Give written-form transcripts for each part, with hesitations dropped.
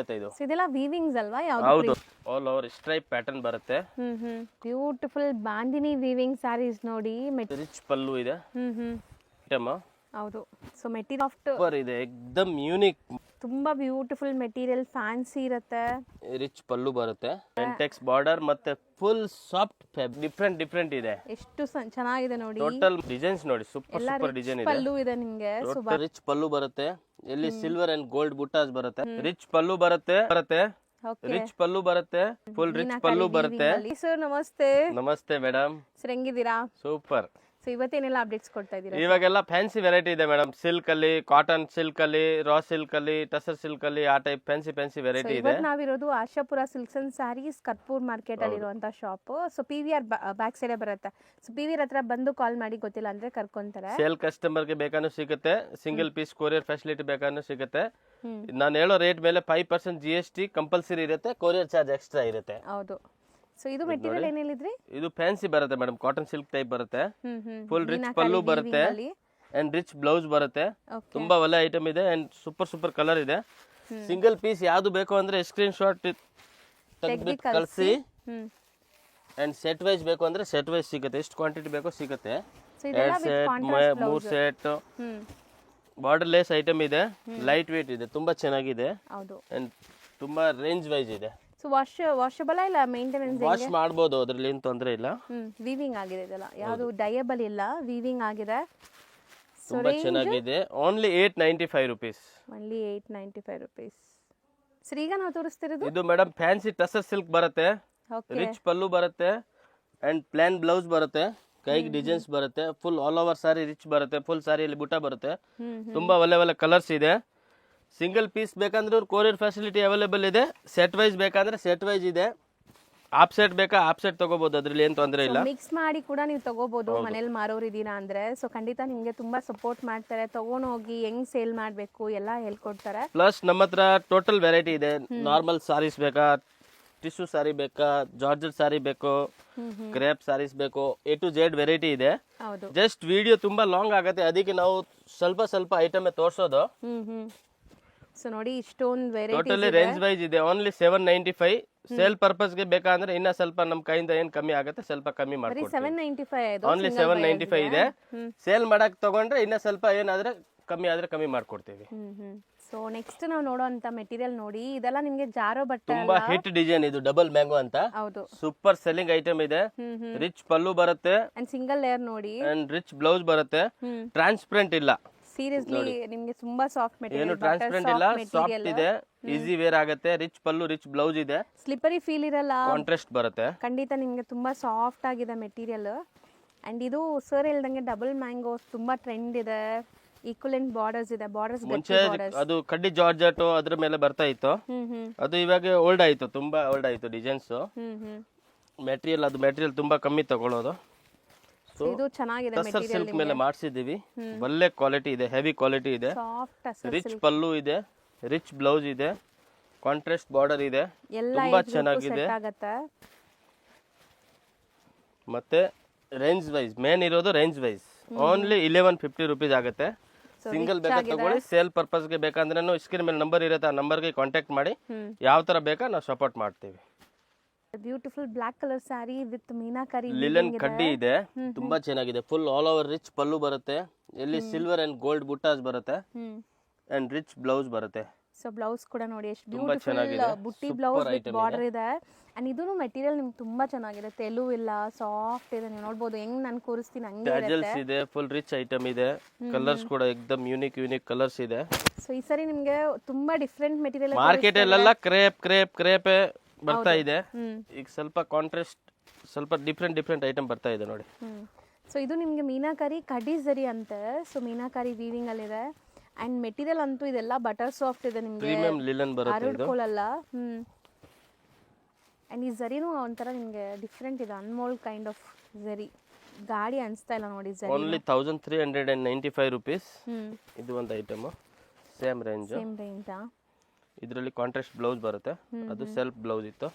ಇದು ಇದೆಲ್ಲ ವೀವಿಂಗ್ಸ್ ಅಲ್ವಾ? ಹೌದು, ಆಲ್ ಓವರ್ ಸ್ಟ್ರೈಪ್ ಪ್ಯಾಟರ್ನ್ ಬರುತ್ತೆ. ಬ್ಯೂಟಿಫುಲ್ ಬಾಂದಿನಿ ವೀವಿಂಗ್ ಸ್ಯಾರೀಸ್ ನೋಡಿ. ರಿಚ್ ಪಲ್ಲು ಇದೆ. ಐಟಮ್ ಹೌದು. ಸೊ ಮೆಟೀರಿಯಲ್ ಸೂಪರ್ ಇದೆ, ಎಕ್ದಮ್ ಯೂನಿಕ್. ತುಂಬಾ ಬ್ಯೂಟಿಫುಲ್ ಮೆಟೀರಿಯಲ್, ಫ್ಯಾನ್ಸಿ ಇರುತ್ತೆ. ರಿಚ್ ಪಲ್ಲು ಬರುತ್ತೆ, ಪೆಂಟೆಕ್ಸ್ ಬಾರ್ಡರ್ ಮತ್ತೆ ಫುಲ್ ಸಾಫ್ಟ್ ಡಿಫ್ರೆಂಟ್ ಇದೆ. ಎಷ್ಟು ಚೆನ್ನಾಗಿದೆ ನೋಡಿ. ಟೋಟಲ್ ಡಿಸೈನ್ಸ್ ನೋಡಿ, ಸೂಪರ್ ಡಿಸೈನ್ ಇದೆ. ಪಲ್ಲು ಇದೆ ನಿಮ್ಗೆ. ರಿಚ್ ಪಲ್ಲು ಬರುತ್ತೆ, ಎಲ್ಲಿ ಸಿಲ್ವರ್ ಅಂಡ್ ಗೋಲ್ಡ್ ಬುಟ್ಟಾಸ್ ಬರುತ್ತೆ. ರಿಚ್ ಪಲ್ಲು ಬರುತ್ತೆ, ರಿಚ್ ಪಲ್ಲು ಬರುತ್ತೆ, ಫುಲ್ ರಿಚ್ ಪಲ್ಲು ಬರುತ್ತೆ. ಸರ್ ನಮಸ್ತೆ. ನಮಸ್ತೆ ಮೇಡಮ್, ಸರ್ ಹೆಂಗಿದ್ದೀರಾ? ಸೂಪರ್. ಸೊ ಇವತ್ತೇನೆಲ್ಲ ಅಪ್ಡೇಟ್ಸ್ ಕೊಡ್ತಾ ಇದ್ದೀರಾ? ಇವಾಗೆಲ್ಲ ಫ್ಯಾನ್ಸಿ ವೆರೈಟಿ ಇದೆ ಮೇಡಮ್. ಸಿಲ್ಕ್ ಅಲ್ಲಿ, ಕಾಟನ್ ಸಿಲ್ಕ್ ಅಲ್ಲಿ, ರಾ ಸಿಲ್ಕ್ ಅಲ್ಲಿ, ಟಸರ್ ಸಿಲ್ಕ್ ಅಲ್ಲಿ, ಆ ಟೈಪ್ ಫ್ಯಾನ್ಸಿ ವೆರೈಟಿ ಇದೆ. ನಾವಿರೋದು Ashapura silks and sarees Karpur market ಅಲ್ಲಿ ಇರುವಂತ shop. So PVR back side ಬರುತ್ತೆ. ಸೊ PVR ಹತ್ರ ಬಂದು ಕಾಲ್ ಮಾಡಿ, ಗೊತ್ತಿಲ್ಲ ಅಂದ್ರೆ ಕರ್ಕೊಂತಾರೆ. ಸೇಲ್ ಕಸ್ಟಮರ್ ಗೆ ಬೇಕಾದ್ರೂ ಸಿಗುತ್ತೆ, ಸಿಂಗಲ್ ಪೀಸ್ ಕೊರಿಯರ್ ಫೆಸಿಲಿಟಿ ಬೇಕಾದ್ರೂ ಸಿಗುತ್ತೆ. ನಾನು ಹೇಳೋ ರೇಟ್ ಮೇಲೆ 5% GST ಕಂಪಲ್ಸರಿ ಇರುತ್ತೆ, ಕೊರಿಯರ್ ಚಾರ್ಜ್ ಎಕ್ಸ್ಟ್ರಾ ಇರುತ್ತೆ. ಹೌದು. ಸೊ ಇದು ಮೆಟೀರಿಯಲ್ ಏನ್ ಹೇಳಿದ್ರಿ? ಇದು ಫ್ಯಾನ್ಸಿ ಬರುತ್ತೆ ಮೇಡಮ್, ಕಾಟನ್ ಸಿಲ್ಕ್ ಟೈಪ್ ಬರುತ್ತೆ. ಫುಲ್ ರಿಚ್ ಪಲ್ಲು ಬರುತ್ತೆ ಅಂಡ್ ರಿಚ್ ಬ್ಲೌಸ್ ಬರುತ್ತೆ. ತುಂಬಾ ಒಳ್ಳೆ ಐಟಮ್ ಇದೆ ಅಂಡ್ ಸೂಪರ್ ಕಲರ್ ಇದೆ. ಸಿಂಗಲ್ ಪೀಸ್ ಯಾವ್ದು ಬೇಕು ಅಂದ್ರೆ ಸ್ಕ್ರೀನ್ ಶಾಟ್ ತೆಗೆದ್ಬಿಟ್ಟು ಕಳಿಸಿ. ಅಂಡ್ ಸೆಟ್ ವೈಸ್ ಬೇಕು ಅಂದ್ರೆ ಸೆಟ್ ವೈಸ್ ಸಿಗುತ್ತೆ, ಎಷ್ಟು ಕ್ವಾಂಟಿಟಿ ಬೇಕೋ ಸಿಗುತ್ತೆ. 2 set 3 set border lace item ಇದೆ, ಲೈಟ್ ವೇಟ್ ಇದೆ, ತುಂಬಾ ಚೆನ್ನಾಗಿದೆ. ಅಂಡ್ ತುಂಬಾ ರೇಂಜ್ ವೈಸ್ ಇದೆ. ಸೊ ವಾಷಬಲ್ ಇಲ್ಲ, ಮೇಂಟೆನೆನ್ಸ್ ವಾಶ್ ಮಾಡಬಹುದು, ಅದರಲ್ಲಿ ಏನು ತೊಂದರೆ ಇಲ್ಲ. ವೀವಿಂಗ್ ಆಗಿದೆ, ಇದೆಲ್ಲ ಯಾವುದು ಡಯಬಲ್ ಇಲ್ಲ, ವೀವಿಂಗ್ ಆಗಿದೆ. ತುಂಬಾ ಚೆನ್ನಾಗಿದೆ. Only 895 rupees. Only 895 rupees. Sir ಈಗ ನಾವು ತೋರಿಸ್ತಿರೋದು ಇದು ಮೇಡಮ್ ಫ್ಯಾನ್ಸಿ ಟಸರ್ ಸಿಲ್ಕ್ ಬರುತ್ತೆ, ರಿಚ್ ಪಲ್ಲು ಬರುತ್ತೆ ಅಂಡ್ ಪ್ಲಾನ್ ಬ್ಲೌಸ್ ಬರುತ್ತೆ, ಕೈಗೆ ಡಿಸೈನ್ಸ್ ಬರುತ್ತೆ, ಫುಲ್ ಆಲ್ ಓವರ್ ಸಾರಿ ರಿಚ್ ಬರುತ್ತೆ, ಫುಲ್ ಸಾರಿಯಲ್ಲಿ ಬುಟ್ಟ ಬರುತ್ತೆ. ತುಂಬಾ ಒಳ್ಳೆ ಕಲರ್ಸ್ ಇದೆ. ಸಿಂಗಲ್ ಪೀಸ್ ಬೇಕಂದ್ರೆ ಕೊರಿಯರ್ ಫೆಸಿಲಿಟಿ ಅವೈಲೇಬಲ್ ಇದೆ. ಸೆಟ್ ವೈಸ್ ಬೇಕಂದ್ರೆ ಸೆಟ್ ವೈಸ್ ಇದೆ, ಆಫ್ ಸೆಟ್ ಬೇಕಾ ಆಫ್ ಸೆಟ್ ತಗೋಬಹುದು, ಅದ್ರಲ್ಲಿ ಏನು ತೊಂದರೆ ಇಲ್ಲ. ಮಿಕ್ಸ್ ಮಾಡಿ ಕೂಡ ನೀವು ತಗೋಬಹುದು, ಮನೇಲಿ ಮಾರೋರು ಇದೀರಾ ಅಂದ್ರೆ. ಸೊ ಖಂಡಿತ ನಿಮ್ಗೆ ತುಂಬಾ ಸಪೋರ್ಟ್ ಮಾಡ್ತಾರೆ, ತಗೊಂಡೋಗಿ ಹೆಂಗ್ ಸೇಲ್ ಮಾಡ್ಬೇಕು ಎಲ್ಲ ಹೇಳ್ಕೊಡ್ತಾರೆ. ಪ್ಲಸ್ ನಮ್ಮ ಹತ್ರ ಟೋಟಲ್ ವೆರೈಟಿ ಇದೆ. ನಾರ್ಮಲ್ ಸಾರೀಸ್ ಬೇಕಾ, ಟಿಶ್ಯೂ ಸಾರಿ ಬೇಕಾ, ಜಾರ್ಜೆಟ್ ಸಾರಿ ಬೇಕು, ಕ್ರೇಪ್ ಸಾರೀಸ್ ಬೇಕು, A to Z ವೆರೈಟಿ ಇದೆ. ಜಸ್ಟ್ ವಿಡಿಯೋ ತುಂಬಾ ಲಾಂಗ್ ಆಗುತ್ತೆ, ಅದಕ್ಕೆ ನಾವು ಸ್ವಲ್ಪ ಐಟಮ್ ತೋರಿಸೋದು. ಸೊ ನೋಡಿ ಇಷ್ಟೊಂದು ವೆರೈಟಿ ಟೋಟಲಿ ರೇಂಜ್ ವೈಸ್ ಇದೆ. ಓನ್ಲಿ 795. ಸೇಲ್ ಪರ್ಪಸ್ ಗೆ ಬೇಕಾದ್ರೆ ಇನ್ನ ಸ್ವಲ್ಪ ನಮ್ ಕೈಯಿಂದ ಏನ್ ಕಮ್ಮಿ ಆಗುತ್ತೆ ಸ್ವಲ್ಪ ಕಮ್ಮಿ ಮಾಡ್ಕೊಡ್ತೀವಿ. 795 ಓನ್ಲಿ 795 ಇದೆ. ಸೇಲ್ ಮಾಡಕ್ ತಗೊಂಡ್ರೆ ಇನ್ನ ಸ್ವಲ್ಪ ಏನಾದ್ರೆ ಕಮ್ಮಿ ಮಾಡ್ಕೊಡ್ತೀವಿ. ಸೊ ನೆಕ್ಸ್ಟ್ ನಾವು ನೋಡೋಂತ ಮೆಟೀರಿಯಲ್ ನೋಡಿ, ಇದೆಲ್ಲ ನಿಮ್ಗೆ ಜಾರೋ ಬಟ್ಟೆ, ತುಂಬಾ ಹಿಟ್ ಡಿಸೈನ್ ಇದು, ಡಬಲ್ ಮ್ಯಾಂಗೋ ಅಂತ. ಹೌದು, ಸೂಪರ್ ಸೆಲ್ಲಿಂಗ್ ಐಟಮ್ ಇದೆ. ರಿಚ್ ಪಲ್ಲು ಬರುತ್ತೆ ಅಂಡ್ ಸಿಂಗಲ್ ಲೇಯರ್ ನೋಡಿ, ಅಂಡ್ ರಿಚ್ ಬ್ಲೌಸ್ ಬರುತ್ತೆ. ಟ್ರಾನ್ಸ್ಪರೆಂಟ್ ಇಲ್ಲ, ಸೀರಿಯಸ್ಲಿ ನಿಮ್ಗೆ ತುಂಬಾ ಸಾಫ್ಟ್ ಮೆಟೀರಿಯಲ್, ಏನು ಟ್ರಾನ್ಸ್ಪರೆಂಟ್ ಇಲ್ಲ, ಸಾಫ್ಟ್ ಇದೆ, ಈಸಿ ವೇರ್ ಆಗುತ್ತೆ. ರಿಚ್ ಪಲ್ಲು ರಿಚ್ ಬ್ಲೌಸ್ ಇದೆ, ಸ್ಲಿಪರಿ ಫೀಲ್ ಇರಲ್ಲ, ಕಾಂಟ್ರಾಸ್ಟ್ ಬರುತ್ತೆ. ಖಂಡಿತ ನಿಮ್ಗೆ ತುಂಬಾ ಸಾಫ್ಟ್ ಆಗಿದೆ ಮೆಟೀರಿಯಲ್. ಅಂಡ್ ಇದು ಸರ್ ಹೇಳ್ದಂಗೆ ಡಬಲ್ ಮ್ಯಾಂಗೋ ತುಂಬಾ ಟ್ರೆಂಡ್ ಇದೆ. ಈಕ್ವಲೆಂಟ್ ಬಾರ್ಡರ್ಸ್ ಇದೆ, ಬಾರ್ಡರ್ಸ್ ಮುಂಚೆ ಅದು ಕಡ್ಡಿ ಜಾರ್ಜೆಟ್ ಅದ್ರ ಮೇಲೆ ಬರ್ತಾ ಇತ್ತು, ಅದು ಇವಾಗ ಓಲ್ಡ್ ಆಯ್ತು, ತುಂಬಾ ಓಲ್ಡ್ ಆಯ್ತು ಡಿಸೈನ್ಸ್. ಮೆಟೀರಿಯಲ್ ತುಂಬಾ ಕಮ್ಮಿ ತಗೊಳ್ಳೋದು. ಇದು ಚೆನ್ನಾಗಿದೆ ಟಸರ್ ಸಿಲ್ಕ್ ಮೇಲೆ ಮಾಡಿಸಿದೀವಿ, ಒಳ್ಳೆ ಕ್ವಾಲಿಟಿ ಇದೆ, ಹೆವಿ ಕ್ವಾಲಿಟಿ ಇದೆ. ರಿಚ್ ಪಲ್ಲು ಇದೆ, ರಿಚ್ ಬ್ಲೌಸ್ ಇದೆ, ಕಾಂಟ್ರಾಸ್ಟ್ ಬಾರ್ಡರ್ ಇದೆ, ತುಂಬಾ ಚೆನ್ನಾಗಿದೆ. ಮತ್ತೆ ರೇಂಜ್ ವೈಸ್ ಮೇನ್ ಇರೋದು ರೇಂಜ್ ವೈಸ್ ಓನ್ಲಿ 1150 rupees ಆಗುತ್ತೆ. ಸಿಂಗಲ್ ಬೇಕಾದ್ರೆ ತಗೊಳ್ಳಿ, ಸೇಲ್ ಪರ್ಪಸ್ ಗೆ ಬೇಕಂದ್ರೆ ಸ್ಕ್ರೀನ್ ಮೇಲೆ ನಂಬರ್ ಇರುತ್ತೆ, ಆ ನಂಬರ್ಗೆ ಕಾಂಟ್ಯಾಕ್ಟ್ ಮಾಡಿ, ಯಾವ ತರ ಬೇಕಾ ನಾವು ಸಪೋರ್ಟ್ ಮಾಡ್ತೀವಿ. Beautiful black colour sari with meenakari linen ಕಡ್ಡಿ ಇದೆ, ತುಂಬಾ ಚೆನ್ನಾಗಿದೆ. Full all over rich pallu ಬರುತ್ತೆ, ಎಲ್ಲಿ ಸಿಲ್ವರ್ ಅಂಡ್ ಗೋಲ್ಡ್ ಬುಟ್ಟಾಸ್ ಬರುತ್ತೆ ಅಂಡ್ ರಿಚ್ ಬ್ಲೌಸ್ ಬರುತ್ತೆ. ಸೊ ಬ್ಲೌಸ್ ಕೂಡ ನೋಡಿ ಎಷ್ಟು ಬ್ಯೂಟಿಫುಲ್ ಬುಟ್ಟಿ ಬ್ಲೌಸ್ ವಿತ್ ಬಾರ್ಡರ್ ಇದೆ. ಅಂಡ್ ಇದೂನು ಮೆಟೀರಿಯಲ್ ನಿಮ್ಗೆ ತುಂಬಾ ಚೆನ್ನಾಗಿದೆ, ತೆಲು ಇಲ್ಲ, ಸಾಫ್ಟ್ ಇದೆ. ನೀವು ನೋಡಬಹುದು ಹೆಂಗ್ ನಾನು ಕೂರಿಸ್ತೀನಿ ಹಂಗೆ ಟ್ಯಾಜಲ್ಸ್ ಇದೆ, ಫುಲ್ ರಿಚ್ ಐಟಮ್ ಇದೆ, ಕಲರ್ಸ್ ಕೂಡ ಎಕ್ದಮ್ ಯೂನಿಕ್ ಕಲರ್ಸ್ ಇದೆ. ಸೊ ಈ ಸರಿ ನಿಮ್ಗೆ ತುಂಬಾ ಡಿಫರೆಂಟ್ ಮೆಟೀರಿಯಲ್ ಮಾರ್ಕೆಟ್ ಅಲ್ಲೆಲ್ಲ ಕ್ರೇಪ್ ಬರ್ತಾ ಇದೆ, ಈಗ ಸ್ವಲ್ಪ ಕಾಂಟ್ರಾಸ್ಟ್ ಸ್ವಲ್ಪ ಡಿಫರೆಂಟ್ ಐಟಮ್ ಬರ್ತಾ ಇದೆ ನೋಡಿ. ಸೊ ಇದು ನಿಮ್ಗೆ ಮೀನಾಕರಿ ಕಡ್ಡಿ ಜರಿ ಅಂತೆ. ಸೊ ಮೀನಾಕರಿ ವೀವಿಂಗ್ ಅಲ್ಲಿ ಇದೆ. ಅಂಡ್ ಮೆಟೀರಿಯಲ್ ಅಂತೂ ಇದೆಲ್ಲ ಬಟರ್ ಸಾಫ್ಟ್ ಇದೆ, ನಿಮ್ಗೆ ಪ್ರೀಮಿಯಂ ಲಿಲನ್ ಬರುತ್ತೆ, ಹರಡ್ಕೊಳ್ಳಲ್ಲ. ಅಂಡ್ ಈ ಜರಿನೂ ಒಂಥರ ನಿಮ್ಗೆ ಡಿಫರೆಂಟ್ ಇದೆ, ಅನ್ಮೋಲ್ಡ್ ಕೈಂಡ್ ಆಫ್ ಜರಿ, ಗಾಡಿ ಅನ್ಸ್ತಾ ಇಲ್ಲ ನೋಡಿ. ಜರಿ ಓನ್ಲಿ 1395 rupees. ಇದು ಒಂದು ಐಟಮ್ ಸೇಮ್ ರೇಂಜ್. ಆ ಇದರಲ್ಲಿ ಕಾಂಟ್ರಾಸ್ಟ್ ಬ್ಲೌಸ್ ಬರುತ್ತೆ, ಅದು ಸೆಲ್ಫ್ ಬ್ಲೌಸ್ ಇತ್ತು.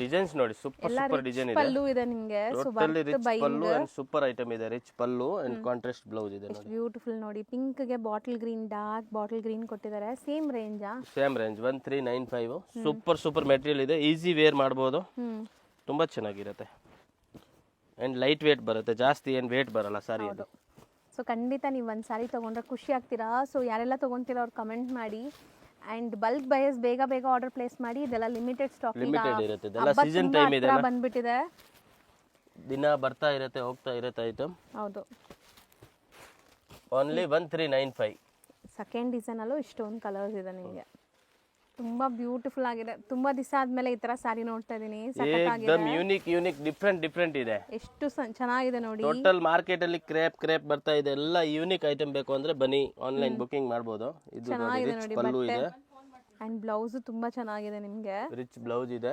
ಡಿಸೈನ್ಸ್ ನೋಡಿ ಸೂಪರ್ ಎಲ್ಲ ಸೂಪರ್ ಡಿಸೈನ್ ಇದೆ. ಪಲ್ಲು ಇದೆ ನಿಮಗೆ. So totally rich pallu and super item ಇದೆ. Rich pallu and contrast blouse ಇದೆ ನೋಡಿ. ಬ್ಯೂಟಿಫುಲ್ ನೋಡಿ. ಪಿಂಕ್ ಗೆ bottle green, dark bottle green ಕೊಟ್ಟಿದ್ದಾರೆ. ಸೇಮ್ ರೇಂಜಾ? Same range 1395. Super super material ಇದೆ. ಈಸಿ ವೇರ್ ಮಾಡ್ಬೋದು. ತುಂಬಾ ಚೆನ್ನಾಗಿರುತ್ತೆ ಅಂಡ್ ಲೈಟ್ ವೇಟ್ ಬರುತ್ತೆ. ಜಾಸ್ತಿ ಏನು ವೇಟ್ ಬರಲ್ಲ ಸಾರಿ ಅದು. ಸೊ ಖಂಡಿತ ನೀವು ಒಂದು ಸಾರಿ ತೊಗೊಂಡ್ರೆ ಖುಷಿ ಆಗ್ತೀರಾ. ಸೊ ಯಾರೆಲ್ಲ ತೊಗೊತೀರೋ ಅವ್ರು ಕಮೆಂಟ್ ಮಾಡಿ. ಆ್ಯಂಡ್ ಬಲ್ಕ್ ಬಯಸ್ ಬೇಗ ಬೇಗ ಆರ್ಡರ್ ಪ್ಲೇಸ್ ಮಾಡಿ. ಇದೆಲ್ಲ ಲಿಮಿಟೆಡ್ ಸ್ಟಾಕ್, ಲಿಮಿಟೆಡ್ ಇರುತ್ತೆ. ಇದೆಲ್ಲ ಸೀಸನ್ ಟೈಮ್ ಇದೆ, ಬಂದ್ಬಿಟ್ಟಿದೆ. ದಿನ ಬರ್ತಾ ಇರುತ್ತೆ ಹೋಗ್ತಾ ಇರುತ್ತೆ ಐಟಮ್. ಹೌದು. ಓನ್ಲಿ 1395. ಸೆಕೆಂಡ್ ಡಿಸೈನ್ ಅಲ್ಲೂ ಇಷ್ಟೊಂದು ಕಲರ್ಸ್ ಇದೆ ನಿಮಗೆ. ತುಂಬಾ ಬ್ಯೂಟಿಫುಲ್ ಆಗಿದೆ. ತುಂಬಾ ದಿವಸ ಆದ್ಮೇಲೆ ಈ ತರ ಸಾರಿ ನೋಡ್ತಾ ಇದೀನಿ. ಏಕದಮ್ ಯೂನಿಕ್ ಡಿಫ್ರೆಂಟ್ ಇದೆ. ಎಷ್ಟು ಚೆನ್ನಾಗಿದೆ ನೋಡಿ. ಟೋಟಲ್ ಮಾರ್ಕೆಟ್ ಅಲ್ಲಿ ಕ್ರೇಪ್ ಬರ್ತಾ ಇದೆ. ಎಲ್ಲ ಯೂನಿಕ್ ಐಟಮ್ ಬೇಕು ಅಂದ್ರೆ ಬನ್ನಿ, ಆನ್ಲೈನ್ ಬುಕಿಂಗ್ ಮಾಡಬಹುದು. ಇದು ರಿಚ್ ಪಲ್ಲು ಇದೆ ಅಂಡ್ ಬ್ಲೌಸ್ ತುಂಬಾ ಚೆನ್ನಾಗಿದೆ ನಿಮಗೆ. ರಿಚ್ ಬ್ಲೌಸ್ ಇದೆ.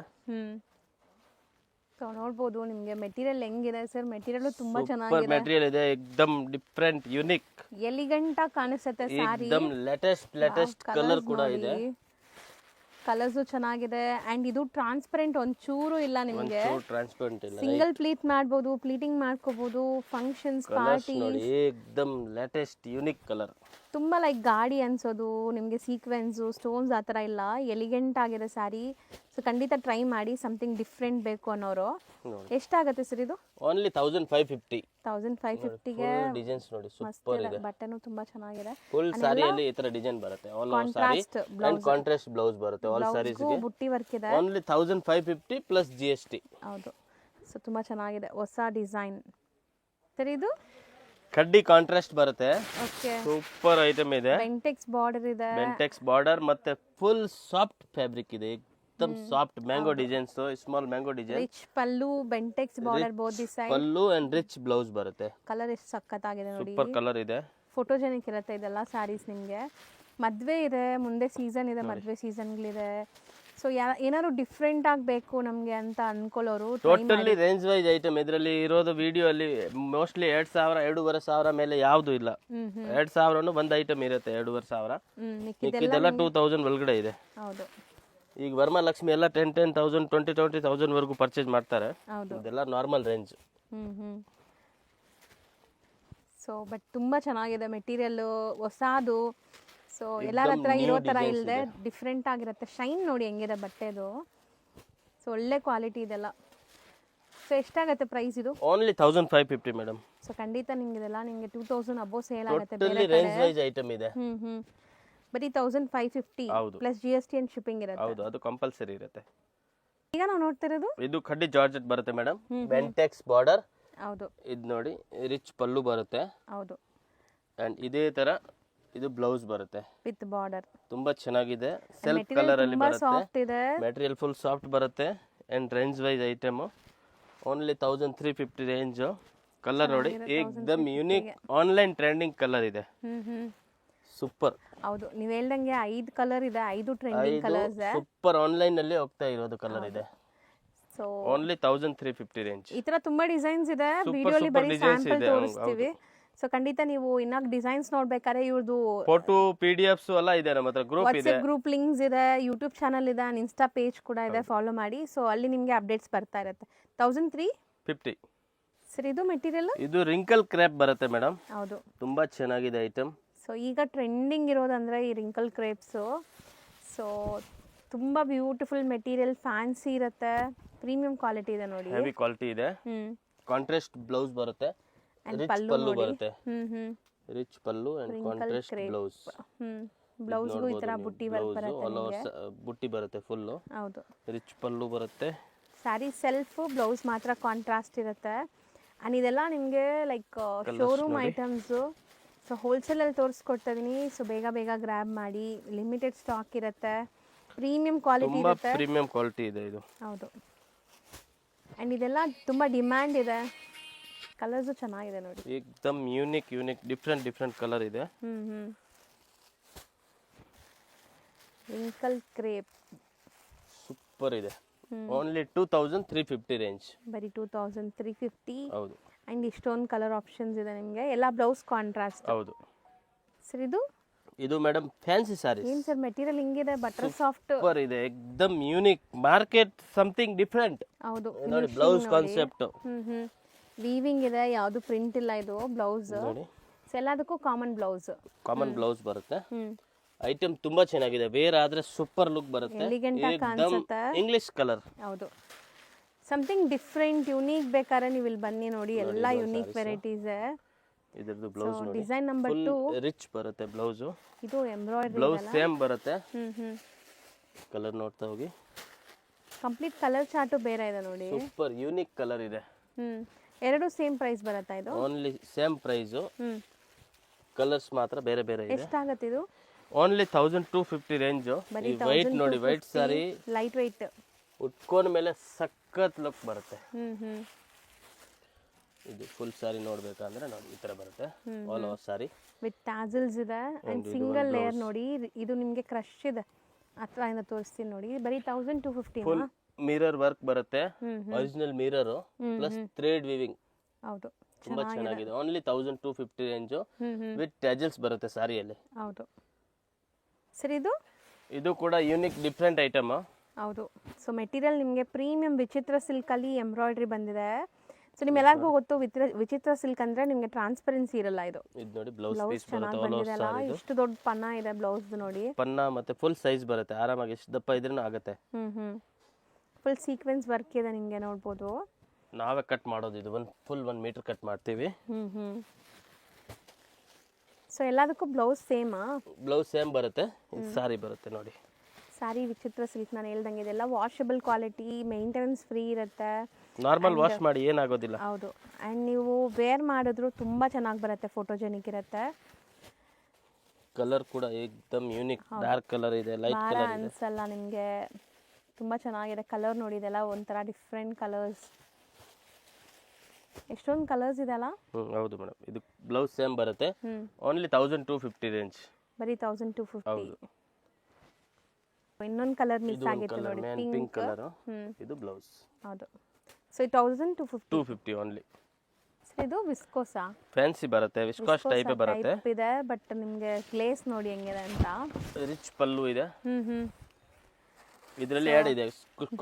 ಸೊ ನೋಡಬಹುದು ನಿಮಗೆ ಮೆಟೀರಿಯಲ್ ಹೆಂಗಿದೆ ಸರ್. ಮೆಟೀರಿಯಲ್ ತುಂಬಾ ಚೆನ್ನಾಗಿದೆ. ಮೆಟೀರಿಯಲ್ ಇದೆ. ಏಕದಮ್ ಡಿಫ್ರೆಂಟ್ ಯೂನಿಕ್ ಎಲಿಗೆಂಟ್ ಆಗಿ ಕಾಣಿಸುತ್ತೆ ಸಾರಿ. ಏಕದಮ್ ಲೇಟೆಸ್ಟ್ ಕಲರ್ ಕೂಡ ಇದೆ. ಕಲರ್ಸ್ ಚೆನ್ನಾಗಿದೆ ಅಂಡ್ ಇದು ಟ್ರಾನ್ಸ್ಪರೆಂಟ್ ಒಂಚೂರು ಇಲ್ಲ ನಿಮಗೆ. ಟ್ರಾನ್ಸ್ಪರೆಂಟ್ ಇಲ್ಲ. ಸಿಂಗಲ್ ಪ್ಲೀಟ್ ಮಾಡಬಹುದು, ಪ್ಲೀಟಿಂಗ್ ಮಾಡ್ಕೋಬಹುದು. ಫಂಕ್ಷನ್ಸ್, ಪಾರ್ಟಿ ನೋಡಿ ಏಕದಮ್ ಲೇಟೆಸ್ಟ್ ಯೂನಿಕ್ ಕಲರ್. ತುಂಬಾ ಲೈಕ್ ಗಾಡಿ ಅನ್ಸೋದು ನಿಮಗೆ. ಸೀಕ್ವೆನ್ಸ್, ಸ್ಟೋನ್ಸ್ ಆ ಥರ ಇಲ್ಲ. ಎಲಿಗೆಂಟ್ ಆಗಿದೆ ಸ್ಯಾರಿ. ಸೊ ಖಂಡಿತ ಟ್ರೈ ಮಾಡಿ. ಸಮಥಿಂಗ್ ಡಿಫ್ರೆಂಟ್ ಬೇಕು ಅನ್ನೋರು. ಎಷ್ಟಾಗುತ್ತೆ ಸರ್ ಇದು? ಓನ್ಲಿ 1550. 1550ಗೆ ಡಿಸೈನ್ಸ್ ನೋಡಿ ಸೂಪರ್ ಇದೆ. ಬಟ್ಟೆನೂ ತುಂಬಾ ಚೆನ್ನಾಗಿದೆ. ಫುಲ್ ಸಾರಿಯಲ್ಲಿ ಈ ತರ ಡಿಸೈನ್ ಬರುತ್ತೆ. All over sorry and contrast blouse ಬರುತ್ತೆ. ಆಲ್ ಸಾರೀಸ್ ಗೆ ಬುಟ್ಟಿ ವರ್ಕ್ ಇದೆ. Only 1550 plus GST. ಹೌದು. ಸೊ ತುಂಬಾ ಚೆನ್ನಾಗಿದೆ. ಹೊಸ ಡಿಸೈನ್ ಸರ್ ಇದು. ಕಡ್ಡಿ ಕಾಂಟ್ರಾಸ್ಟ್ ಬರುತ್ತೆ. ಓಕೆ. ಸೂಪರ್ ಐಟಮ್ ಇದೆ. ಬೆಂಟೆಕ್ಸ್ ಬಾರ್ಡರ್ ಇದೆ. ಬೆಂಟೆಕ್ಸ್ ಬಾರ್ಡರ್ ಮತ್ತೆ ಫುಲ್ ಸಾಫ್ಟ್ ಫ್ಯಾಬ್ರಿಕ್ ಇದೆ. एकदम soft mango designs, small mango design. Rich pallu, Bentex border both the side. Pallu and rich blouse ಬರುತ್ತೆ. ಕಲರ್ ಎಷ್ಟು ಸಕ್ಕತ್ತಾಗಿದೆ ನೋಡಿ. ಸೂಪರ್ ಕಲರ್ ಇದೆ. ಫೋಟೋಜೆನಿಕ್ ಇರುತ್ತೆ ಇದೆಲ್ಲ ಸ್ಯಾರೀಸ್ ನಿಮಗೆ. ಮದುವೆ ಇದೆ, ಮುಂದೆ ಸೀಸನ್ ಇದೆ, ಮದುವೆ ಸೀಸನ್ಗಳಿದೆ. ಸೊ ಏನಾದ್ರು ಡಿಫ್ರೆಂಟ್ ಆಗಬೇಕು ನಮಗೆ ಅಂತ ಅನ್ಕೊಳ್ಳೋರು ಟೋಟಲಿ ರೇಂಜ್ ವೈಸ್ ಐಟಮ್. ಇದರಲ್ಲಿ ಇರೋದು ವಿಡಿಯೋ ಅಲ್ಲಿ ಮೋಸ್ಟ್ಲಿ 2000 2500 ಮೇಲೆ ಯಾವುದು ಇಲ್ಲ. 2000 ಒಂದು ಐಟಮ್ ಇರುತ್ತೆ. 2500 ಮಿಕ್ಕಿದೆಲ್ಲ 2000 ಒಳಗಡೆ ಇದೆ. ಹೌದು. ಈಗ ವರಮಹಾಲಕ್ಷ್ಮಿ ಎಲ್ಲ 10,000 20,000 ವರೆಗೂ ಪರ್ಚೇಸ್ ಮಾಡ್ತಾರೆ. ಇದೆಲ್ಲ ನಾರ್ಮಲ್ ರೇಂಜ್. ಸೊ ಬಟ್ ತುಂಬಾ ಚೆನ್ನಾಗಿದೆ ಮೆಟೀರಿಯಲ್, ಹೊಸದು. ಸೊ ಎಲ್ಲರ ಹತ್ರ ಇರೋ ಥರ ಇಲ್ಲದೆ ಡಿಫ್ರೆಂಟ್ ಆಗಿರುತ್ತೆ. ಶೈನ್ ನೋಡಿ ಹೆಂಗಿದೆ ಬಟ್ಟೆದು. ಸೊ ಒಳ್ಳೆ ಕ್ವಾಲಿಟಿ ಇದೆಲ್ಲ. ಸೊ ಎಷ್ಟಾಗುತ್ತೆ ಪ್ರೈಸ್ ಇದು? Only 1550 madam. ಸೊ ಖಂಡಿತ ನಿಮ್ಗೆ ಇದೆಲ್ಲ ನಿಮಗೆ 2000 ಅಬೋವ್ ಸೇಲ್ ಆಗುತ್ತೆ. ಟೋಟಲಿ ರೇಂಜ್ ವೈಸ್ ಐಟಮ್ ಇದೆ. ಬರೀ 1550 ಪ್ಲಸ್ GST ಅಂಡ್ ಶಿಪ್ಪಿಂಗ್ ಇರುತ್ತೆ. ಹೌದು, ಅದು ಕಂಪಲ್ಸರಿ ಇರುತ್ತೆ. ಈಗ ನಾವು ನೋಡ್ತಿರೋದು ಇದು ಕಡ್ಡಿ ಜಾರ್ಜೆಟ್ ಬರುತ್ತೆ ಮೇಡಮ್. ಬೆಂಟೆಕ್ಸ್ ಬಾರ್ಡರ್. ಹೌದು. ಇದು ನೋಡಿ ರಿಚ್ ಪಲ್ಲು ಬರುತ್ತೆ. ಹೌದು. ಅಂಡ್ ಇದೇ ತರ ಇದು ಬ್ಲೌಸ್ ಬರುತ್ತೆ ವಿತ್ ಬಾರ್ಡರ್. ತುಂಬಾ ಚೆನ್ನಾಗಿದೆ. ಸೆಲ್ಫ್ ಕಲರ್ ಅಲ್ಲಿ ಬರುತ್ತೆ. ಮೆಟೀರಿಯಲ್ ಫುಲ್ ಸಾಫ್ಟ್ ಬರುತ್ತೆ. And range wise item only 1350 range. Colour ನೋಡಿ ಏಕದಮ್ ಯೂನಿಕ್ ಆನ್ಲೈನ್ ಟ್ರೆಂಡಿಂಗ್ ಕಲರ್ ಇದೆ. ಸೂಪರ್. ಹೌದು, ನೀವು ಹೇಳ್ದಂಗೆ 5 ಕಲರ್ ಇದೆ. 5 ಟ್ರೆಂಡಿಂಗ್ ಕಲರ್ಸ್. ಸೂಪರ್ ಆನ್ಲೈನ್ ಅಲ್ಲಿ ಹೋಗ್ತಾ ಇರೋದು ಕಲರ್ ಇದೆ. So only 1350 range. ಈ ತರ ತುಂಬಾ ಡಿಸೈನ್ಸ್ ಇದೆ. ವಿಡಿಯೋಲಿ ಬರೀ ಸ್ಯಾಂಪಲ್ ತೋರಿಸ್ತೀವಿ. ಸೊ ಖಂಡಿತ ನೀವು ಇನ್ನ ಡಿಸೈನ್ಸ್ ನೋಡ್ಬೇಕಾದ್ರೆ ಇವ್ರದ್ದು ಫೋಟೋ PDFs ಎಲ್ಲ ಇದೆ. ನಮ್ಮ ಹತ್ರ ಗ್ರೂಪ್ ಇದೆ, ವಾಟ್ಸ್ಆಪ್ ಗ್ರೂಪ್ ಲಿಂಕ್ಸ್ ಇದೆ, ಯೂಟ್ಯೂಬ್ ಚಾನಲ್ ಇದೆ, ಇನ್ಸ್ಟಾ ಪೇಜ್ ಕೂಡ ಇದೆ. ಫಾಲೋ ಮಾಡಿ. ಸೊ ಅಲ್ಲಿ ನಿಮಗೆ ಅಪ್ಡೇಟ್ಸ್ ಬರ್ತಾ ಇರುತ್ತೆ. 1350 ಸರ್. ಇದು ಮೆಟೀರಿಯಲ್ ಇದು ರಿಂಕಲ್ ಕ್ರೇಪ್ ಬರುತ್ತೆ ಮೇಡಮ್. ಹೌದು, ತುಂಬಾ ಚೆನ್ನಾಗಿದೆ ಐಟಮ್. ಸೊ ಈಗ ಟ್ರೆಂಡಿಂಗ್ ಇರೋದಂದ್ರೆ ಈ ರಿಂಕಲ್ ಕ್ರೇಪ್ಸು. ಸೊ ತುಂಬ ಬ್ಯೂಟಿಫುಲ್ ಮೆಟೀರಿಯಲ್, ಫ್ಯಾನ್ಸಿ ಇರುತ್ತೆ, ಪ್ರೀಮಿಯಂ ಕ್ವಾಲಿಟಿ ಇದೆ ನೋಡಿ. ಹೆವಿ ಕ್ವಾಲಿಟಿ ಇದೆ. ಕಾಂಟ್ರಾಸ್ಟ್ ಬ್ಲೌಸ್ ಬರುತ್ತೆ. ರಿಚ್ ಪಲ್ಲು ಬರುತ್ತೆ. Rich pallu and contrast blouse. ಬ್ಲೌಸ್ಗೂ ಈ ತರ ಬುಟ್ಟಿ ವರ್ಕ್ ಬರುತ್ತೆ ನಿಮಗೆ. ಬುಟ್ಟಿ ಬರುತ್ತೆ ಫುಲ್. ಹೌದು. ರಿಚ್ ಪಲ್ಲು ಬರುತ್ತೆ. ಸ್ಯಾರಿ ಸೆಲ್ಫ್, ಬ್ಲೌಸ್ ಮಾತ್ರ ಕಾಂಟ್ರಾಸ್ಟ್ ಇರುತ್ತೆ. ಅಂಡ್ ಇದೆಲ್ಲ ನಿಮಗೆ ಲೈಕ್ ಶೋರೂಮ್ ಐಟಮ್ಸು. ಸೊ ಹೋಲ್ಸೇಲಲ್ಲಿ ತೋರಿಸ್ಕೊಡ್ತಾ ಇದೀನಿ. ಸೊ ಬೇಗ ಬೇಗ ಗ್ರ್ಯಾಬ್ ಮಾಡಿ. ಲಿಮಿಟೆಡ್ ಸ್ಟಾಕ್ ಇರುತ್ತೆ. ಪ್ರೀಮಿಯಂ ಕ್ವಾಲಿಟಿ ಇರುತ್ತೆ. ಪ್ರೀಮಿಯಂ ಕ್ವಾಲಿಟಿ ಇದೆ ಇದು. ಹೌದು. ಅಂಡ್ ಇದೆಲ್ಲ ತುಂಬ ಡಿಮ್ಯಾಂಡ್ ಇದೆ. ಕಲರ್ಸು ಚೆನ್ನಾಗಿದೆ ನೋಡಿ. ಏಕದಮ್ ಯೂನಿಕ್ ಡಿಫ್ರೆಂಟ್ ಕಲರ್ ಇದೆ. ರಿಂಕಲ್ ಕ್ರೇಪ್ ಸೂಪರ್ ಇದೆ. Only 2350 range. ಬರೀ 2350. ಹೌದು. ಅಂಡ್ ಇಷ್ಟೊಂದು ಕಲರ್ ಆಪ್ಷನ್ಸ್ ಇದೆ ನಿಮಗೆ. ಎಲ್ಲ ಬ್ಲೌಸ್ ಕಾಂಟ್ರಾಸ್ಟ್. ಹೌದು ಸರ್ ಇದು ಇದು ಮೇಡಮ್ ಫ್ಯಾನ್ಸಿ ಸಾರೀಸ್ ಏನ್ ಸರ್ ಮೆಟೀರಿಯಲ್ ಹಿಂಗಿದೆ ಬಟರ್ ಸಾಫ್ಟ್ ಸೂಪರ್ ಇದೆ, ಎಕ್ದಮ್ ಯೂನಿಕ್, ಮಾರ್ಕೆಟ್ ಸಮಥಿಂಗ್ ಡಿಫ್ರೆಂಟ್. ಹೌದು ನೋಡಿ ಬ್ಲೌಸ್ ಕಾನ್ಸೆಪ್ಟ್ ವೀವಿಂಗ್ ಇದೆ, ಯಾವುದು ಪ್ರಿಂಟ್ ಇಲ್ಲ ಇದು ಬ್ಲೌಸ್. ನೋಡಿ ಎಲ್ಲದಕ್ಕೂ ಕಾಮನ್ ಬ್ಲೌಸ್ ಬರುತ್ತೆ. ಐಟಮ್ ತುಂಬಾ ಚೆನ್ನಾಗಿದೆ, ವೇರ್ ಆದ್ರೆ ಸೂಪರ್ ಲುಕ್ ಬರುತ್ತೆ. ಎಲಿಗೆಂಟ್ ಆಗಿ ಕಾಣಿಸುತ್ತೆ. English colour. ಹೌದು, ಸಮಥಿಂಗ್ ಡಿಫ್ರೆಂಟ್ ಯುನೀಕ್ ಬೇಕಾದ್ರೆ ನೀವು ಇಲ್ಲಿ ಬನ್ನಿ ನೋಡಿ, ಎಲ್ಲ ಯುನೀಕ್ ವೆರೈಟೀಸ್. ಇದರದ್ದು ಬ್ಲೌಸ್ ನೋಡಿ, ಡಿಸೈನ್ ನಂಬರ್ 2 ರಿಚ್ ಬರುತ್ತೆ ಬ್ಲೌಸ್. ಇದು ಎಂಬ್ರಾಯ್ಡರಿ ಬ್ಲೌಸ್ ಸೇಮ್ ಬರುತ್ತೆ. ಕಲರ್ ನೋಡ್ತಾ ಹೋಗಿ, ಕಂಪ್ಲೀಟ್ ಕಲರ್ ಚಾರ್ಟ್ ಬೇರೆ ಇದೆ ನೋಡಿ, ಸೂಪರ್ ಯೂನಿಕ್ ಕಲರ್ ಇದೆ. ಎರಡು ಸೇಮ್ ಪ್ರೈಸ್ ಬರುತ್ತಾ ಇದು? ಓನ್ಲಿ ಸೇಮ್ ಪ್ರೈಸ್, ಕಲರ್ಸ್ ಮಾತ್ರ ಬೇರೆ ಬೇರೆ ಇದೆ. ಎಷ್ಟಾಗುತ್ತೆ ಇದು? Only 1250 range. ವೈಟ್ ನೋಡಿ, ವೈಟ್ ಸಾರಿ ಲೈಟ್ ವೈಟ್, ಉಟ್ಕೊಂಡ ಮೇಲೆ ಸಖತ್ ಲುಕ್ ಬರುತ್ತೆ. ಇದು ಫುಲ್ ಸಾರಿ ನೋಡ್ಬೇಕಂದ್ರೆ ನೋಡಿ ಈ ತರ ಬರುತ್ತೆ, all over sorry with tassels ಇದೆ ಅಂಡ್ ಸಿಂಗಲ್ ಲೇಯರ್ ನೋಡಿ. ಇದು ನಿಮಗೆ ಕ್ರಶ್ ಇದೆ, ಹತ್ರ ಇಂದ ತೋರಿಸ್ತೀನಿ ನೋಡಿ. ಬರೀ 1250. ಫುಲ್ ಮಿರರ್ ವರ್ಕ್ ಬರುತ್ತೆ, original mirror plus thread weaving. ಹೌದು, ತುಂಬಾ ಚೆನ್ನಾಗಿದೆ. ಓನ್ಲಿ 1250 ರೇಂಜ್ ವಿತ್ ಟ್ಯಾಸಲ್ಸ್ ಬರುತ್ತೆ ಸಾರಿಯಲ್ಲಿ. ಹೌದು ಸರ್, ಇದು ಕೂಡ ಯೂನಿಕ್ ಡಿಫ್ರೆಂಟ್ ಐಟಮ್. ಹೌದು. ಸೊ ಮೆಟೀರಿಯಲ್ ನಿಮಗೆ ಪ್ರೀಮಿಯಂ ವಿಚಿತ್ರ ಸಿಲ್ಕಲ್ಲಿ ಎಂಬ್ರಾಯ್ಡ್ರಿ ಬಂದಿದೆ. ಸೊ ನಿಮ್ಮೆಲ್ಲರಿಗೂ ಗೊತ್ತು ವಿಚಿತ್ರ ಸಿಲ್ಕ್ ಅಂದ್ರೆ ನಿಮಗೆ ಟ್ರಾನ್ಸ್ಪರೆನ್ಸಿ ಇರಲ್ಲ. ಇದು ನೋಡಿ ಬ್ಲೌಸ್ ಪೀಸ್ ಚೆನ್ನಾಗಿ ಬಂದಿದೆಲ್ಲ, ಇಷ್ಟು ದೊಡ್ಡ ಪನ್ನ ಇದೆ ಬ್ಲೌಸ್ ನೋಡಿ. ಪನ್ನ ಮತ್ತೆ ಫುಲ್ ಸೈಜ್ ಬರುತ್ತೆ, ಆರಾಮಾಗಿ ಎಷ್ಟು ದಪ್ಪ ಇದ್ರೂ ಆಗುತ್ತೆ. ಫುಲ್ ಸೀಕ್ವೆನ್ಸ್ ವರ್ಕ್ ಇದೆ, ನಿಮಗೆ ನೋಡ್ಬೋದು. ನಾವೇ ಕಟ್ ಮಾಡೋದು, ಇದು ಫುಲ್ 1 ಮೀಟರ್ ಕಟ್ ಮಾಡ್ತೀವಿ. ಸೊ ಎಲ್ಲದಕ್ಕೂ ಬ್ಲೌಸ್ ಸೇಮಾ? ಬ್ಲೌಸ್ ಸೇಮ್ ಬರುತ್ತೆ. ಇದು ಸಾರಿ ಬರುತ್ತೆ ನೋಡಿ, ಸಾರಿ ವಿಚಿತ್ರ ಸಿಲ್ಕ್. ನಾನು ಹೇಳ್ದಂಗೆ ಇದೆಲ್ಲ ವಾಷಬಲ್ ಕ್ವಾಲಿಟಿ, ಮೇಂಟೆನೆನ್ಸ್ ಫ್ರೀ ಇರುತ್ತೆ. ನಾರ್ಮಲ್ ವಾಶ್ ಮಾಡಿ ಏನಾಗೋದಿಲ್ಲ. ಹೌದು, ಆ್ಯಂಡ್ ನೀವು ವೇರ್ ಮಾಡಿದ್ರು ತುಂಬ ಚೆನ್ನಾಗಿ ಬರುತ್ತೆ, ಫೋಟೋಜೆನಿಕ್ ಇರುತ್ತೆ. ಕಲರ್ ಕೂಡ ಏಕ್ದಮ್ ಯೂನಿಕ್, ಡಾರ್ಕ್ ಕಲರ್ ಇದೆ, ಲೈಟ್ ಕಲರ್ ಇದೆ, ಅನ್ಸಲ್ಲ ನಿಮಗೆ. ತುಂಬ ಚೆನ್ನಾಗಿದೆ ಕಲರ್ ನೋಡಿ, ಇದೆಲ್ಲ ಒಂಥರ ಡಿಫ್ರೆಂಟ್ ಕಲರ್ಸ್. ಎಷ್ಟೊಂದು ಕಲರ್ಸ್ ಇದೆಲ್ಲ. ಹೌದು ಮೇಡಮ್. ಇದು ಬ್ಲೌಸ್ ಸೇಮ್ ಬರುತ್ತೆ, ಓನ್ಲಿ 1250 ರೇಂಜ್. ಬರೀ 1250. ಹೌದು. ಇನ್ನೊಂದು ಕಲರ್ ಮಿಸ್ ಆಗಿತ್ತು ನೋಡಿ, ಪಿಂಕ್ ಕಲರ್. ಇದು ಬ್ಲೌಸ್. ಹೌದು. So 1250 only. ಇದು ವಿಸ್ಕೋಸಾ? ಫ್ಯಾನ್ಸಿ ಬರುತ್ತೆ, ವಿಸ್ಕಾಸ್ ಟೈಪ್ ಬರುತ್ತೆ. ಇದೆ, ಬಟ್ ನಿಮಗೆ ಗ್ಲೇಸ್ ನೋಡಿ ಹೆಂಗಿದೆ ಅಂತ. ರಿಚ್ ಪಲ್ಲು ಇದೆ. ಇದರಲ್ಲಿ ಆಡ್ ಇದೆ.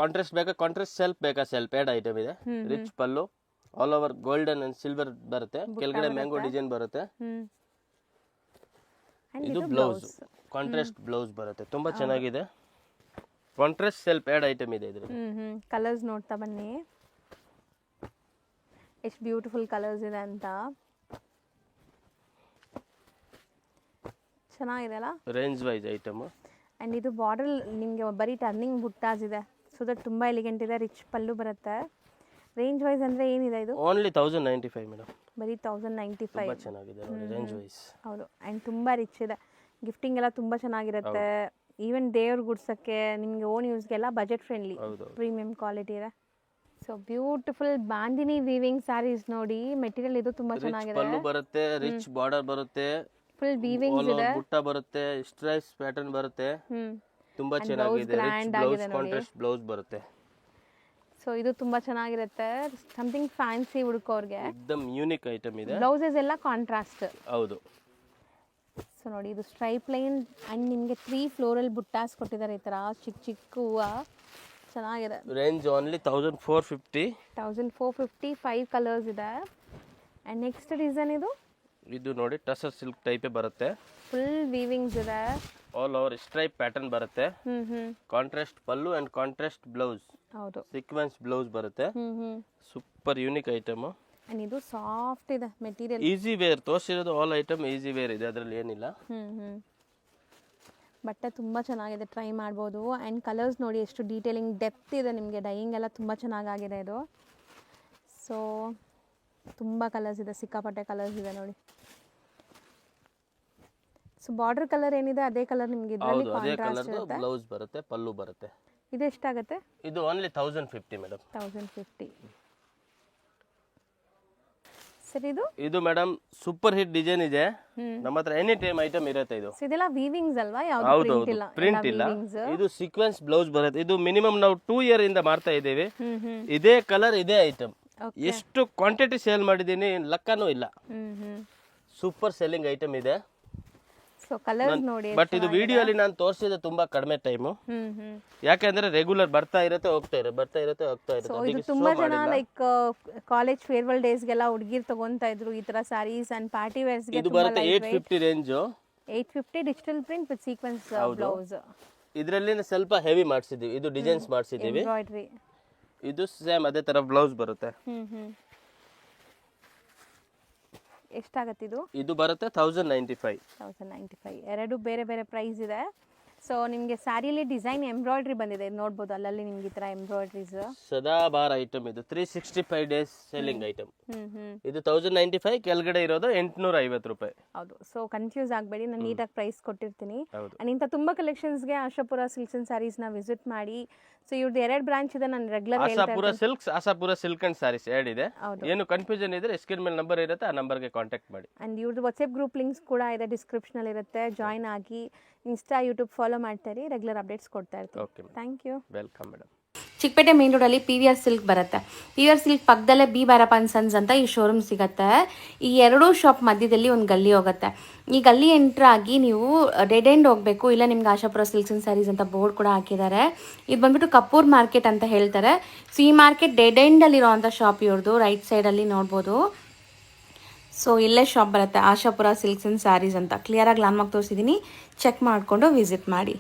ಕಾಂಟ್ರಾಸ್ಟ್ ಬೇಕಾ ಕಾಂಟ್ರಾಸ್ಟ್, ಸೆಲ್ಫ್ ಬೇಕಾ ಸೆಲ್ಫ್, ಆಡ್ ಐಟಮ್ ಇದೆ. Rich pallu, all over golden and silver ಬರುತ್ತೆ, ಕೆಳಗಡೆ ಮ್ಯಾಂಗೋ ಡಿಸೈನ್ ಬರುತ್ತೆ. ಇದು ಬ್ಲೌಸ್, ಕಾಂಟ್ರಾಸ್ಟ್ ಬ್ಲೌಸ್ ಬರುತ್ತೆ, ತುಂಬಾ ಚೆನ್ನಾಗಿದೆ. ಕಾಂಟ್ರಾಸ್ಟ್ ಸೆಲ್ಫ್ ಆಡ್ ಐಟಮ್ ಇದೆ ಇದರಲ್ಲಿ. ಕಲರ್ಸ್ ನೋಡ್ತಾ ಬನ್ನಿ, ಎಷ್ಟು ಬ್ಯೂಟಿಫುಲ್ ಕಲರ್ಸ್ ಇದೆ ಅಂತ. ಚೆನ್ನಾಗಿದೆ ಅಲ್ಲ, ರೇಂಜ್ ವೈಸ್ ಐಟಮ್. ಆ್ಯಂಡ್ ಇದು ಬಾರ್ಡರ್ ನಿಮಗೆ ಬರೀ ಟರ್ನಿಂಗ್ ಬುಟ್ಟಾಸ್ ಇದೆ, ಸೊ ದಟ್ ತುಂಬ ಎಲಿಗೆಂಟ್ ಇದೆ. ರಿಚ್ ಪಲ್ಲು ಬರುತ್ತೆ. ರೇಂಜ್ ವೈಸ್ ಅಂದರೆ ಏನಿದೆ ಇದು? Only 1095 madam. ಬರೀ 1095. ತುಂಬಾ ಚೆನ್ನಾಗಿದೆ ನೋಡಿ ರೇಂಜ್ ವೈಸ್. ಹೌದು, ಆ್ಯಂಡ್ ತುಂಬ ರಿಚ್ ಇದೆ. ಗಿಫ್ಟಿಂಗ್ ಎಲ್ಲ ತುಂಬ ಚೆನ್ನಾಗಿರುತ್ತೆ. ಈವನ್ ದೇವ್ರ ಗುಡ್ಸಕ್ಕೆ, ನಿಮಗೆ ಓನ್ ಯೂಸ್ಗೆಲ್ಲ ಬಜೆಟ್ ಫ್ರೆಂಡ್ಲಿ, ಪ್ರೀಮಿಯಂ ಕ್ವಾಲಿಟಿ ಇದೆ. So beautiful bandhani weaving sarees ನೋಡಿ. ಮೆಟೀರಿಯಲ್ ಇದು ತುಂಬಾ ಚೆನ್ನಾಗಿದೆ. ಪಲ್ಲು ಬರುತ್ತೆ, ರಿಚ್ ಬಾರ್ಡರ್ ಬರುತ್ತೆ, ಫುಲ್ ವೀವಿಂಗ್ಸ್ ಇದೆ, ಬುಟ್ಟ ಬರುತ್ತೆ, ಸ್ಟ್ರೈಪ್ಸ್ ಪ್ಯಾಟರ್ನ್ ಬರುತ್ತೆ. ತುಂಬಾ ಚೆನ್ನಾಗಿದೆ. ರಿಚ್ ಬ್ಲೌಸ್, ಕಾಂಟ್ರಾಸ್ಟ್ ಬ್ಲೌಸ್ ಬರುತ್ತೆ. ಸೊ ಇದು ತುಂಬಾ ಚೆನ್ನಾಗಿರುತ್ತೆ, ಸಮಥಿಂಗ್ ಫ್ಯಾನ್ಸಿ ಹುಡುಕೋರ್ಗೆ. एकदम ಯೂನಿಕ್ ಐಟಮ್ ಇದೆ. ಬ್ಲೌಸಸ್ ಎಲ್ಲ ಕಾಂಟ್ರಾಸ್ಟ್. ಹೌದು. ಸೊ ನೋಡಿ, ಇದು ಸ್ಟ್ರೈಪ್ ಲೈನ್ ಅಂಡ್ ನಿಮಗೆ 3 ಫ್ಲೋರಲ್ ಬುಟ್ಟಾಸ್ ಕೊಟ್ಟಿದ್ದಾರೆ, ಈ ತರ ಚಿಕ್ಕ ಚಿಕ್ಕ ಹೂವು. ಚೆನ್ನಾಗಿದೆ. Range only 1450. 5 ಕಲರ್ಸ್ ಇದೆ. ಅಂಡ್ ನೆಕ್ಸ್ಟ್ ಡಿಸೈನ್ ಇದು ನೋಡಿ, ಟಸರ್ ಸಿಲ್ಕ್ ಟೈಪೇ ಬರುತ್ತೆ, ಫುಲ್ ವೀವಿಂಗ್ಸ್ ಇದೆ, ಆಲ್ ಓವರ್ ಸ್ಟ್ರೈಪ್ ಪ್ಯಾಟರ್ನ್ ಬರುತ್ತೆ. Contrast pallu and contrast blouse. ಹೌದು, ಸೀಕ್ವೆನ್ಸ್ ಬ್ಲೌಸ್ ಬರುತ್ತೆ. Super unique item. ಅಂಡ್ ಇದು ಸಾಫ್ಟ್ ಇದೆ ಮೆಟೀರಿಯಲ್. ಈಸಿ ವೇರ್ ತೋರಿಸಿರೋದು ಆಲ್ ಐಟಮ್ ಈಸಿ ವೇರ್ ಇದೆ, ಅದರಲ್ಲಿ ಏನಿಲ್ಲ. ಬಟ್ಟೆ ತುಂಬ ಚೆನ್ನಾಗಿದೆ, ಟ್ರೈ ಮಾಡ್ಬೋದು. ಆ್ಯಂಡ್ ಕಲರ್ಸ್ ನೋಡಿ ಎಷ್ಟು ಡೀಟೇಲಿಂಗ್ ಡೆಪ್ತ್ ಇದೆ ನಿಮಗೆ. ಡೈಯಿಂಗ್ ಎಲ್ಲ ತುಂಬ ಚೆನ್ನಾಗಾಗಿದೆ ಇದು. ಸೊ ತುಂಬ ಕಲರ್ಸ್ ಇದೆ, ಸಿಕ್ಕಾಪಟ್ಟೆ ಕಲರ್ಸ್ ಇದೆ ನೋಡಿ. ಸೊ ಬಾರ್ಡರ್ ಕಲರ್ ಏನಿದೆ ಅದೇ ಕಲರ್ ನಿಮಗೆ ಇದರಲ್ಲಿ ಕಾಂಟ್ರಾಸ್ಟ್ ಇರುತ್ತೆ. ಬ್ಲೌಸ್ ಬರುತ್ತೆ, ಪಲ್ಲು ಬರುತ್ತೆ. ಇದು ಎಷ್ಟಾಗುತ್ತೆ? ಇದು ಓನ್ಲಿ 1050 ಮೇಡಮ್. 1050. ಸರ್ ಇದು ಮೇಡಮ್ ಸೂಪರ್ ಹಿಟ್ ಡಿಸೈನ್ ಇದೆ ನಮ್ಮ ಹತ್ರ. ಎನಿ ಟೈಮ್ ಐಟಮ್ ಇರುತ್ತೆ ಇದು. ಇದೆಲ್ಲ ವೀವಿಂಗ್ಸ್ ಅಲ್ವಾ? ಯಾವುದು ಪ್ರಿಂಟ್ ಇಲ್ಲ. ಇದು ಸೀಕ್ವೆನ್ಸ್ ಬ್ಲೌಸ್ ಬರುತ್ತೆ. ಇದು ಮಿನಿಮಮ್ ನಾವು 2 ಇಯರ್ ಇಂದ ಮಾಡ್ತಾ ಇದ್ದೇವೆ. ಇದೇ ಕಲರ್, ಇದೇ ಐಟಮ್. ಎಷ್ಟು ಕ್ವಾಂಟಿಟಿ ಸೇಲ್ ಮಾಡಿದೀನಿ ಲೆಕ್ಕನೂ ಇಲ್ಲ. ಸೂಪರ್ ಸೆಲ್ಲಿಂಗ್ ಐಟಮ್ ಇದೆ. ಸೊ ಕಲರ್ಸ್ ನೋಡಿ ಬಟ್ ಇದು ವಿಡಿಯೋ ಅಲ್ಲಿ ನಾನು ತೋರಿಸಿದ ತುಂಬಾ ಕಡಿಮೆ ಟೈಮು, ಯಾಕೆಂದ್ರೆ ರೆಗ್ಯುಲರ್ ಬರ್ತಾ ಇರುತ್ತೆ ಹೋಗ್ತಾ ಸೊ ಇದು ತುಂಬಾ ಜನ ಲೈಕ್ ಕಾಲೇಜ್ ಫೇರ್ವೆಲ್ ಡೇಸ್ಗೆಲ್ಲ ಹುಡುಗಿರ್ ತಗೊಂತಾ ಇದ್ರು ಈ ತರ ಸ್ಯಾರೀಸ್ ಅಂಡ್ ಪಾರ್ಟಿ ವೇರ್ಸ್ಗೆ. ಇದು ಬರುತ್ತೆ 850 range, 850 digital print with sequence blouse. ಇದರಲ್ಲಿ ಸ್ವಲ್ಪ ಹೆವಿ ಮಾಡಿಸಿದೀವಿ, ಇದು ಡಿಸೈನ್ಸ್ ಮಾಡಿಸಿದೀವಿ. ಎಂಬ್ರಾಯ್ಡರಿ ಇದು ಸೇಮ್ ಅದೇ ತರ ಬ್ಲೌಸ್ ಬರುತ್ತೆ. ಎಷ್ಟಾಗತ್ತೆ ಇದು? ಇದು ಬರುತ್ತೆ 1095. 1095 ಎರಡು ಬೇರೆ ಬೇರೆ ಪ್ರೈಸ್ ಇದೆ. ಸೊ ನಿಮಗೆ ಸ್ಯಾರಿಲಿ ಡಿಸೈನ್ ಎಂಬ್ರಾಯ್ಡ್ರಿ ಬಂದಿದೆ, ನೋಡ್ಬೋದು ಅಲ್ಲಲ್ಲಿ ನಿಮ್ಗೆ ಈ ತರ ಎಂಬ್ರಾಯ್ಡ್ರೀಸ್. ಸದಾಬಾರ್ ಐಟಮ್ ಇದು, 365 ಡೇಸ್ ಸೆಲ್ಲಿಂಗ್ ಐಟಮ್. ಇದು 1095, ಕೆಳಗಡೆ ಇರೋದು 850 ರೂಪಾಯಿ. ಹೌದು, ಸೊ ಕನ್ಫ್ಯೂಸ್ ಆಗಬೇಡಿ, ನಾನು ನೀಟಾಗಿ ಪ್ರೈಸ್ ಕೊಟ್ಟಿರ್ತೀನಿ. ಅಂಡ್ ಇಂಥ ತುಂಬ ಕಲೆಕ್ಷನ್ಸ್ಗೆ ಆಶಾಪುರ ಸಿಲ್ಕ್ಸ್ ಅಂಡ್ ಸ್ಯಾರೀಸ್ನ ವಿಸಿಟ್ ಮಾಡಿ. ಸೊ ಇವ್ರದ್ದು 2 ಬ್ರಾಂಚ್ ಇದೆ, ನಾನು regular Ashapura silk and saris 2 ಇದೆ. ಏನು ಕನ್ಫ್ಯೂಷನ್ ಇದ್ರೆ ಸ್ಕ್ರೀನ್ ಮೇಲೆ ನಂಬರ್ ಇರುತ್ತೆ, ಆ ನಂಬರ್ಗೆ ಕಾಂಟ್ಯಾಕ್ಟ್ ಮಾಡಿ. ಅಂಡ್ ಇವ್ರದ್ದು ವಾಟ್ಸ್ಆಪ್ ಗ್ರೂಪ್ ಲಿಂಕ್ಸ್ ಕೂಡ ಇದೆ, ಡಿಸ್ಕ್ರಿಪ್ಷನ್ ಇರುತ್ತೆ, ಜಾಯ್ನ್ ಆಗಿ. ಇನ್ಸ್ಟಾ ಯೂಟ್ಯೂಬ್ ಫಾಲೋ ಮಾಡ್ತಾರೆ, ರೆಗ್ಯುಲರ್ ಅಪ್ಡೇಟ್ಸ್ ಕೊಡ್ತಾ ಇರ್ತೀವಿ. Thank you. Welcome madam. Chickpet main ರೋಡಲ್ಲಿ PVR ಸಿಲ್ಕ್ ಬರುತ್ತೆ. PVR ಸಿಲ್ಕ್ ಪಕ್ಕದಲ್ಲೇ ಬಿ ಬಾರಪ್ಪ ಅಂಡ್ ಸನ್ಸ್ ಅಂತ ಈ ಶೋರೂಮ್ ಸಿಗುತ್ತೆ. ಈ 2 ಶಾಪ್ ಮಧ್ಯದಲ್ಲಿ ಒಂದು ಗಲ್ಲಿ ಹೋಗುತ್ತೆ. ಈ ಗಲ್ಲಿ ಎಂಟ್ರ್ ಆಗಿ ನೀವು ಡೆಡ್ ಎಂಡ್ ಹೋಗಬೇಕು, ಇಲ್ಲ ನಿಮ್ಗೆ ಆಶಾಪುರ ಸಿಲ್ಕ್ಸ್ ಅಂಡ್ ಸ್ಯಾರೀಸ್ ಅಂತ ಬೋರ್ಡ್ ಕೂಡ ಹಾಕಿದ್ದಾರೆ. ಇದು ಬಂದ್ಬಿಟ್ಟು ಕಪೂರ್ ಮಾರ್ಕೆಟ್ ಅಂತ ಹೇಳ್ತಾರೆ. ಸೊ ಈ ಮಾರ್ಕೆಟ್ ಡೆಡ್ ಎಂಡಲ್ಲಿರೋವಂಥ ಶಾಪ್ ಇವ್ರದ್ದು, ರೈಟ್ ಸೈಡಲ್ಲಿ ನೋಡ್ಬೋದು. ಸೊ ಇಲ್ಲೇ ಶಾಪ್ ಬರುತ್ತೆ, ಆಶಾಪುರ ಸಿಲ್ಕ್ಸ್ ಅಂಡ್ ಸ್ಯಾರೀಸ್ ಅಂತ. ಕ್ಲಿಯರಾಗಿ ಲ್ಯಾಂಡ್ಮಾರ್ಕ್ ತೋರಿಸಿದ್ದೀನಿ, ಚೆಕ್ ಮಾಡಿಕೊಂಡು ವಿಸಿಟ್ ಮಾಡಿ.